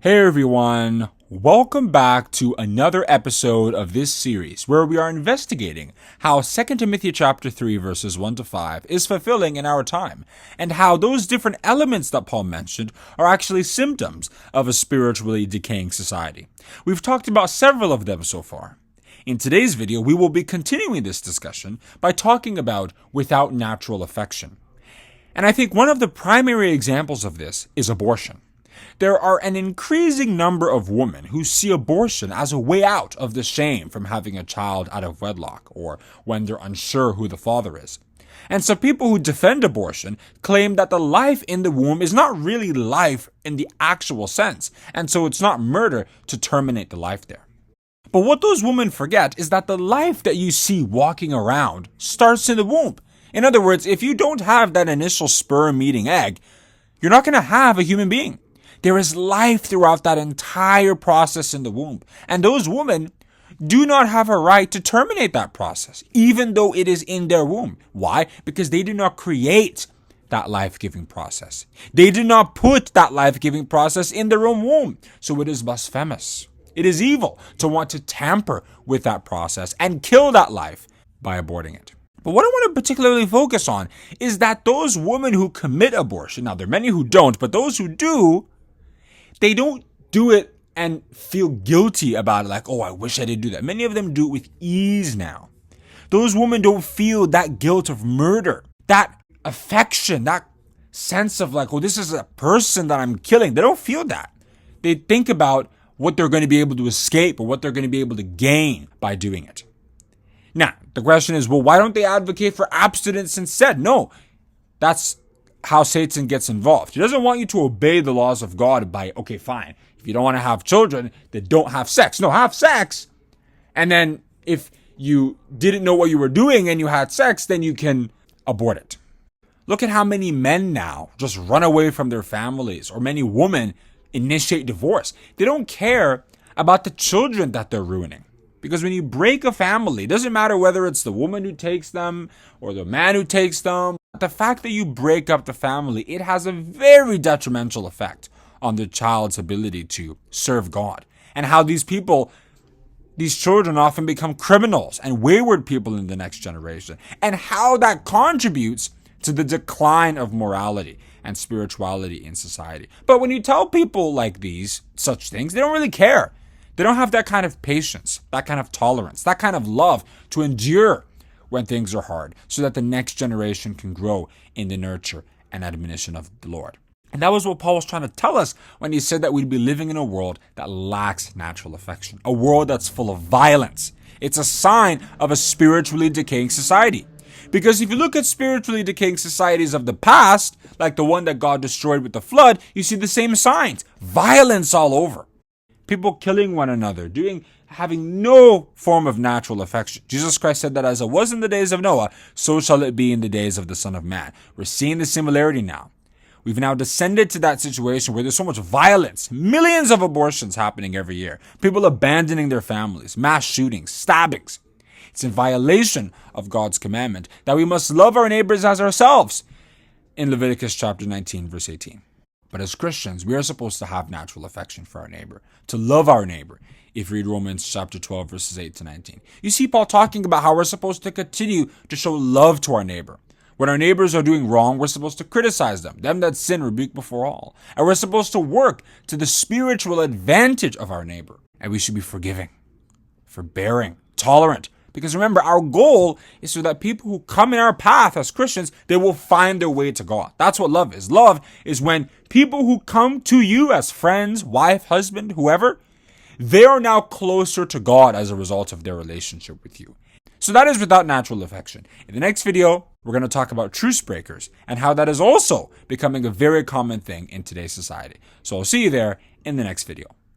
Hey everyone, welcome back to another episode of this series where we are investigating how 2 Timothy chapter 3 verses 1 to 5 is fulfilling in our time, and how those different elements that Paul mentioned are actually symptoms of a spiritually decaying society. We've talked about several of them so far. In today's video, we will be continuing this discussion by talking about without natural affection. And I think one of the primary examples of this is abortion. There are an increasing number of women who see abortion as a way out of the shame from having a child out of wedlock or when they're unsure who the father is. And so people who defend abortion claim that the life in the womb is not really life in the actual sense, and so it's not murder to terminate the life there. But what those women forget is that the life that you see walking around starts in the womb. In other words, if you don't have that initial sperm meeting egg, you're not going to have a human being. There is life throughout that entire process in the womb. And those women do not have a right to terminate that process, even though it is in their womb. Why? Because they do not create that life-giving process. They did not put that life-giving process in their own womb. So it is blasphemous. It is evil to want to tamper with that process and kill that life by aborting it. But what I want to particularly focus on is that those women who commit abortion, now there are many who don't, but those who do, they don't do it and feel guilty about it, like, oh, I wish I did do that. Many of them do it with ease now. Those women don't feel that guilt of murder, that affection, that sense of like, oh, this is a person that I'm killing. They don't feel that. They think about what they're going to be able to escape or what they're going to be able to gain by doing it. Now, the question is, well, why don't they advocate for abstinence instead? No, that's how Satan gets involved. He doesn't want you to obey the laws of God by, okay, fine, if you don't want to have children, then don't have sex. No, have sex. And then if you didn't know what you were doing and you had sex, then you can abort it. Look at how many men now just run away from their families, or many women initiate divorce. They don't care about the children that they're ruining. Because when you break a family, it doesn't matter whether it's the woman who takes them or the man who takes them. The fact that you break up the family, it has a very detrimental effect on the child's ability to serve God. And how these children often become criminals and wayward people in the next generation. And how that contributes to the decline of morality and spirituality in society. But when you tell people like such things, they don't really care. They don't have that kind of patience, that kind of tolerance, that kind of love to endure when things are hard, so that the next generation can grow in the nurture and admonition of the Lord. And that was what Paul was trying to tell us when he said that we'd be living in a world that lacks natural affection, a world that's full of violence. It's a sign of a spiritually decaying society. Because if you look at spiritually decaying societies of the past, like the one that God destroyed with the flood, you see the same signs. Violence all over. People killing one another, having no form of natural affection. Jesus Christ said that as it was in the days of Noah, so shall it be in the days of the Son of Man. We're seeing the similarity now. We've now descended to that situation where there's so much violence, millions of abortions happening every year, people abandoning their families, mass shootings, stabbings. It's in violation of God's commandment that we must love our neighbors as ourselves in Leviticus chapter 19, verse 18. But as Christians, we are supposed to have natural affection for our neighbor, to love our neighbor, if you read Romans chapter 12, verses 8 to 19. You see Paul talking about how we're supposed to continue to show love to our neighbor. When our neighbors are doing wrong, we're supposed to criticize them. Them that sin rebuke before all. And we're supposed to work to the spiritual advantage of our neighbor. And we should be forgiving, forbearing, tolerant. Because remember, our goal is so that people who come in our path as Christians, they will find their way to God. That's what love is. Love is when people who come to you as friends, wife, husband, whoever, they are now closer to God as a result of their relationship with you. So that is without natural affection. In the next video, we're going to talk about truce breakers and how that is also becoming a very common thing in today's society. So I'll see you there in the next video.